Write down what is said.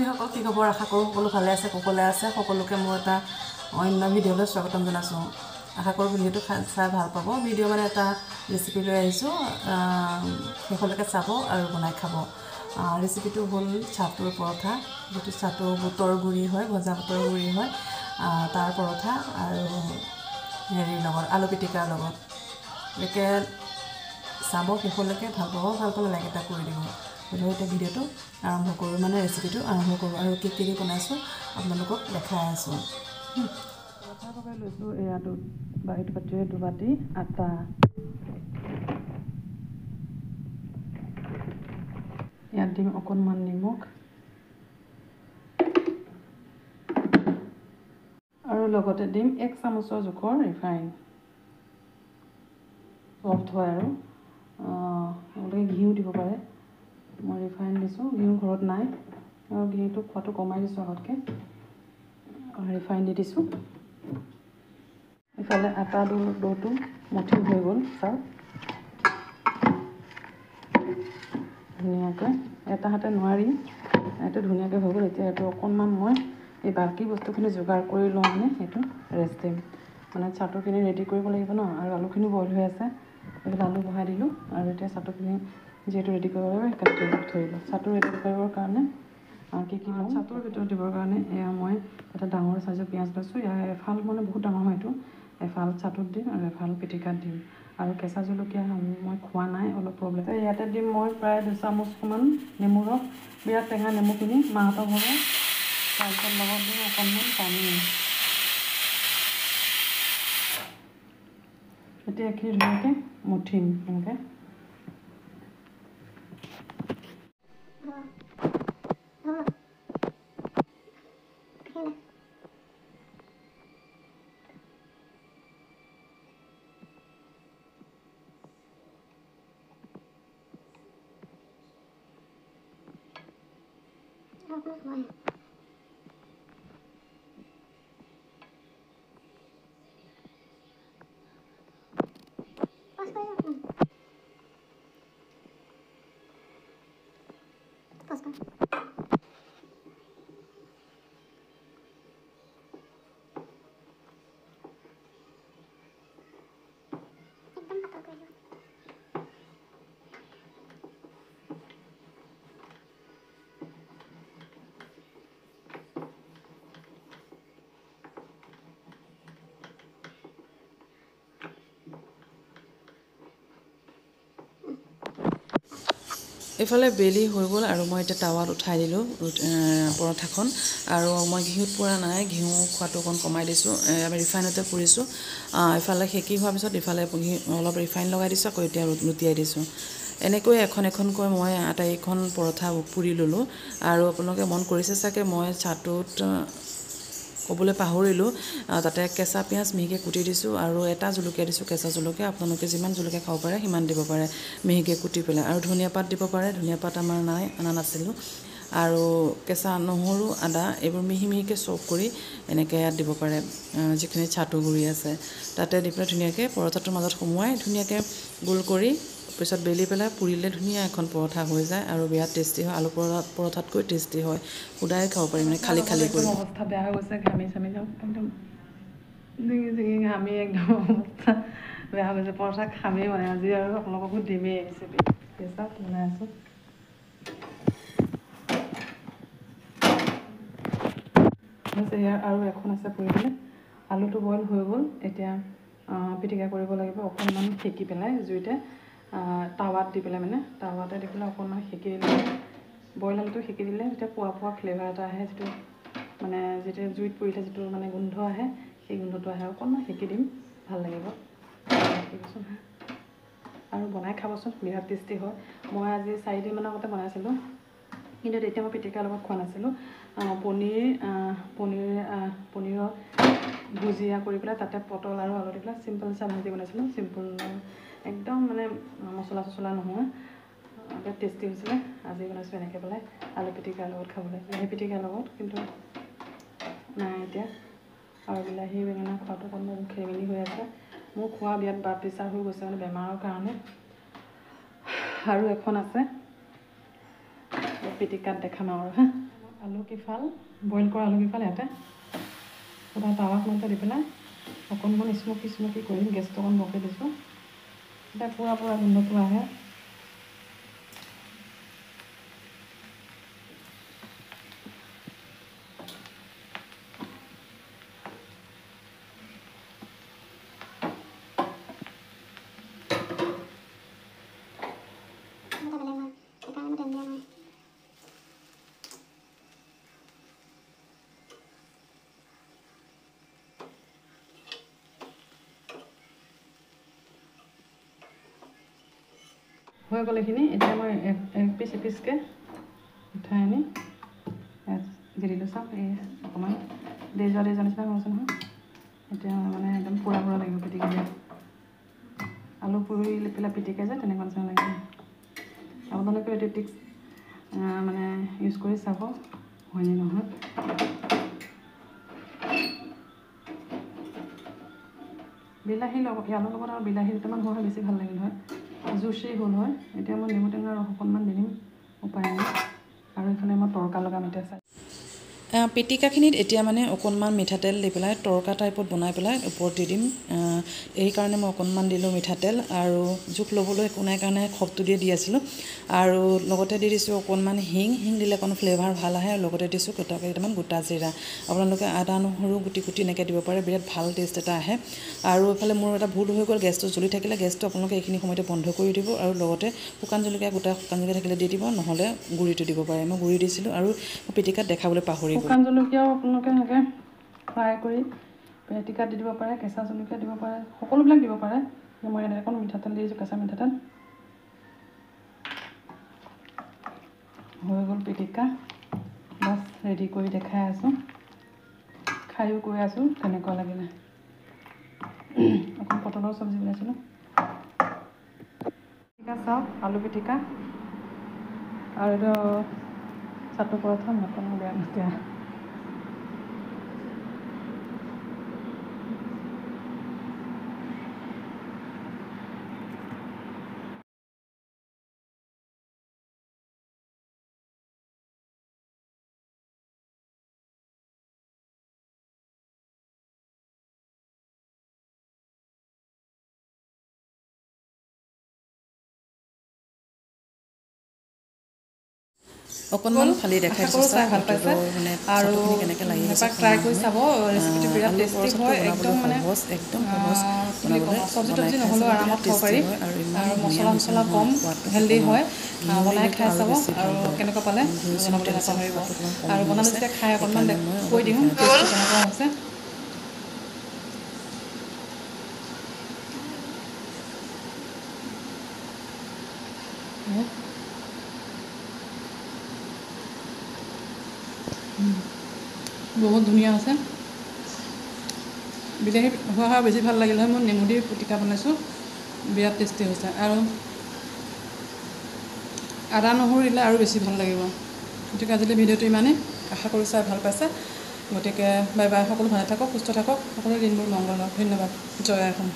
ভগিনীসকল কি খবৰ আশা কৰোঁ সকলো ভালে আছে কুশলে আছে সকলোকে মোৰ এটা অন্য ভিডিঅ'লৈ স্বাগতম জনাইছোঁ আশা কৰোঁ ভিডিঅ'টো চাই ভাল পাব ভিডিঅ' মানে এটা ৰেচিপি লৈ আহিছোঁ শেষলৈকে চাব আৰু বনাই খাব ৰেচিপিটো হ'ল ছাতুৰ পৰঠা যিটো ছাতু বুটৰ গুড়ি হয় ভজা বুটৰ গুড়ি হয় তাৰ পৰঠা আৰু হেৰিৰ লগত আলু পিটিকাৰ লগত একে চাব শেষলৈকে ভাল পালে লাইক এটা কৰি দিব গতিকে ভিডিঅ'টো আৰম্ভ কৰোঁ মানে ৰেচিপিটো আৰম্ভ কৰোঁ আৰু কি কি বনাইছোঁ আপোনালোকক দেখাই আছোঁ পৰঠাৰ বাবে লৈছোঁ এয়াটো বাহিৰ পাতিৰে দুবাটি আটা ইয়াত দিম অকণমান নিমখ আৰু লগতে দিম 1 চামুচৰ জোখৰ ৰিফাইন চফ্ট হয় আৰু লগতে ঘিউ দিব পাৰে মই ৰিফাইন দিছোঁ ঘিউ ঘৰত নাই আৰু ঘিউটো খোৱাটো কমাই দিছোঁ আগতকৈ ৰিফাইন দি দিছোঁ ইফালে আটা ডোটো মঠিন হৈ গ'ল চাওক ধুনীয়াকৈ এটা হাতে নোৱাৰি এইটো ধুনীয়াকৈ হৈ গ'ল এতিয়া এইটো অকণমান মই এই বাকী বস্তুখিনি যোগাৰ কৰি লওঁ মানে সেইটো ৰেষ্ট দিম মানে ছাতুখিনি ৰেডি কৰিব লাগিব ন আৰু আলুখিনি বইল হৈ আছে এইবিলাক আলু বহাই দিলোঁ আৰু এতিয়া ছাতুখিনি যিহেতু ৰেডি কৰিব লাগিব সেইকাৰণে ধৰিলোঁ ছাতু ৰেডি কৰিবৰ কাৰণে কি লওঁ ছাতুৰ ভিতৰত দিবৰ কাৰণে এয়া মই এটা ডাঙৰ চাইজৰ পিঁয়াজ লৈছোঁ ইয়াৰ এফাল মানে বহুত ডাঙৰ হয় এইটো এফাল ছাতুত দিম আৰু এফাল পিটিকাত দিম আৰু কেঁচা জলকীয়া মই খোৱা নাই অলপ প্ৰব্লেম ইয়াতে দিম মই প্ৰায় 2 চামুচমান নেমু ৰস বিৰাট টেঙা নেমুখিনি মাহঁতৰ ঘৰৰ তাৰপিছত লগত দিম অকণমান পানী এতিয়া এইখিনি ধুনীয়াকৈ মঠিম এনেকৈ এইফালে বেলি হৈ গ'ল আৰু মই এতিয়া টাৱাত উঠাই দিলোঁ পৰঠাখন আৰু মই ঘিউত পৰা নাই ঘিউ খোৱাটো অকণ কমাই দিছোঁ আমি ৰিফাইনতে পুৰিছোঁ ইফালে সেকি হোৱাৰ পিছত ইফালে অলপ ৰিফাইন লগাই দিছোঁ আকৌ এতিয়া লুটিয়াই দিছোঁ এনেকৈ এখনকৈ মই আটাইখন পৰঠা পুৰি ল'লোঁ আৰু আপোনালোকে মন কৰিছে চাগে মই ছাতুত ক'বলৈ পাহৰিলোঁ তাতে কেঁচা পিঁয়াজ মিহিকৈ কুটি দিছোঁ আৰু এটা জলকীয়া দিছোঁ কেঁচা জলকীয়া আপোনালোকে যিমান জলকীয়া খাব পাৰে সিমান দিব পাৰে মিহিকৈ কুটি পেলাই আৰু ধনিয়া পাত দিব পাৰে ধনিয়া পাত আমাৰ অনা নাছিলোঁ আৰু কেঁচা নহৰু আদা এইবোৰ মিহিকৈ চপ কৰি এনেকৈ ইয়াত দিব পাৰে যিখিনি ছাতু গুড়ি আছে তাতে দি পেলাই ধুনীয়াকৈ পৰঠাটোৰ মাজত সোমোৱাই ধুনীয়াকৈ গোল কৰি পিছত বেলি পেলাই পুৰিলে ধুনীয়া এখন পৰঠা হৈ যায় আৰু বিৰাট টেষ্টি হয় আলু পৰঠাতকৈ টেষ্টি হয় সুদাই খাব পাৰি মানে খালী কৰি অৱস্থা বেয়া হৈ গৈছে ঘামি চামি যাওঁ একদম জিঙি ঘামি একদম অৱস্থা বেয়া হৈ গৈছে পৰঠা খামেই মানে আজি আৰু আপোনালোককো দিমেই ৰেচিপি চাওক বনাই আছোঁ ইয়াৰ আৰু এখন আছে পুৰিবলৈ আলুটো বইল হৈ গ'ল এতিয়া পিটিকা কৰিব লাগিব অকণমান সেকি পেলাই জুইতে টাৱাত দি পেলাই মানে টাৱাতে দি পেলাই অকণমান সেকি দিলে বইল আলুটো সেকি দিলে তেতিয়া পোৱা ফ্লেভাৰ এটা আহে যিটো মানে যেতিয়া জুইত পুৰিলে যিটো মানে গোন্ধ আহে সেই গোন্ধটো আহে অকণমান সেকি দিম ভাল লাগিব আৰু বনাই খাবচোন বিৰাট টেষ্টি হয় মই আজি 4 দিনমান আগতে বনাইছিলোঁ কিন্তু তেতিয়া মই পিটিকাৰ লগত খোৱা নাছিলোঁ পনীৰৰ ভুজিয়া কৰি পেলাই তাতে পটল আৰু আলু দি পেলাই চিম্পল ভাজি বনাইছিলোঁ চিম্পল একদম মানে মছলা চছলা নোহোৱা বিৰাট টেষ্টি হৈছিলে আজি বনাইছোঁ এনেকৈ পেলাই আলু পিটিকাৰ লগত খাবলৈ বিলাহী পিটিকাৰ লগত কিন্তু নাই এতিয়া আৰু বিলাহী বেঙেনা খোৱাটো অকণমান খেলিমেলি হৈ আছে মোৰ খোৱা বিৰাট ব্লাড প্ৰেছাৰ হৈ গৈছে মানে বেমাৰৰ কাৰণে আৰু এখন আছে পিটিকাত দেখাম আৰু আলু কিফাল বইল কৰা আলু কিফাল ইয়াতে পুৰা টাৱাখনতে দি পেলাই অকণমান স্মকি কৰিম। গেছটো অকণ বকে দিছোঁ, এতিয়া পুৰা গোন্ধটো আহে। হৈ গ'ল এইখিনি। এতিয়া মই এক পিচকৈ উঠাই আনি দি দিলোঁ। চাওক এই অকণমান দেৰি যোৱা নিচিনা হৈছে নহয়। এতিয়া মানে একদম পুৰা লাগিব পিটিকি দিয়ে। আলু পুৰি পেলাই পিটিকে যে তেনেকুৱা নিচিনা লাগিব। আপোনালোকে এইটো টিক্স মানে ইউজ কৰি চাব হয়নে নহয়। বিলাহীৰ লগত আলুৰ লগত আৰু বিলাহী দুটামান হোৱা হয় বেছি ভাল লাগিল হয়, জুচি হ'ল হয়। এতিয়া মই নেমু টেঙাৰ ৰস অকণমান দি দিম, উপায় নাই। আৰু এইফালে মই তৰকা লগাম এতিয়া চাই। পিটিকাখিনিত এতিয়া মানে অকণমান মিঠাতেল দি পেলাই তৰকা টাইপত বনাই পেলাই ওপৰত দি দিম। এই কাৰণে মই অকণমান দিলোঁ মিঠাতেল, আৰু জোখ ল'বলৈ একো নাই কাৰণে খপটো দি আছিলোঁ। আৰু লগতে দি দিছোঁ অকণমান হিং দিলে অকণ ফ্লেভাৰ ভাল আহে। আৰু লগতে দিছোঁ কেইটামান গোটা জিৰা। আপোনালোকে আদা নহৰু কুটি এনেকৈ দিব পাৰে, বিৰাট ভাল টেষ্ট এটা আহে। আৰু এইফালে মোৰ এটা ভুল হৈ গ'ল, গেছটো জ্বলি থাকিলে গেছটো আপোনালোকে এইখিনি সময়তে বন্ধ কৰি দিব। আৰু লগতে শুকান জলকীয়া থাকিলে দি দিব, নহ'লে গুড়িটো দিব পাৰে। মই গুড়ি দিছিলোঁ আৰু পিটিকাত দেখাবলৈ পাহৰি গ'লোঁ। শুকান জলকীয়াও আপোনালোকে এনেকৈ ফ্ৰাই কৰি পিটিকাত দি দিব পাৰে, কেঁচা জলকীয়া দিব পাৰে, সকলোবিলাক দিব পাৰে। মই এনেকৈ অকণ মিঠাতেল দি দিছোঁ, কেঁচা মিঠাতেল। হৈ গ'ল পিটিকা, বাছ ৰেডি কৰি দেখাই আছোঁ, খায়ো কৈ আছোঁ কেনেকুৱা লাগিলে। অকণ পটলৰ চব্জি বনাইছিলোঁ। পিটিকা চাওক, আলু পিটিকা আৰু এইটো চাটু পৰঠা মটন বেয়া নাছিলে। অকণমান ফালি দেখাইছোঁ, চাই ভাল পাইছে। আৰু এবাৰ ট্ৰাই কৰি চাব, ৰেচিপিটো বিৰাট টেষ্টি হয়। একদম সহজ বনাবলৈ। চব্জি তব্জি নহ'লেও আৰামত খাব পাৰি, আৰু মছলা কম, হেল্ডি হয়। বনাই খাই চাব আৰু কেনেকুৱা পালে জনাবলৈ নাপাহৰিব। আৰু বনালে যেতিয়া খাই অকণমান কৈ দিওঁ টেষ্টটো কেনেকুৱা হৈছে। বহুত ধুনীয়া আছে। বিলাহী হোৱা বেছি ভাল লাগিল হয়। মই নেমু দি পিটিকা বনাইছোঁ, বিৰাট টেষ্টি হৈছে। আৰু আদা নহৰু দিলে আৰু বেছি ভাল লাগিব। গতিকে আজিলৈ ভিডিঅ'টো ইমানেই, আশা কৰোঁ চাই ভাল পাইছে। গতিকে বাই বাই, সকলো ভালে থাকক, সুস্থ থাকক, সকলো দিনবোৰ মংগল হওক। ধন্যবাদ। জয় আই অসম।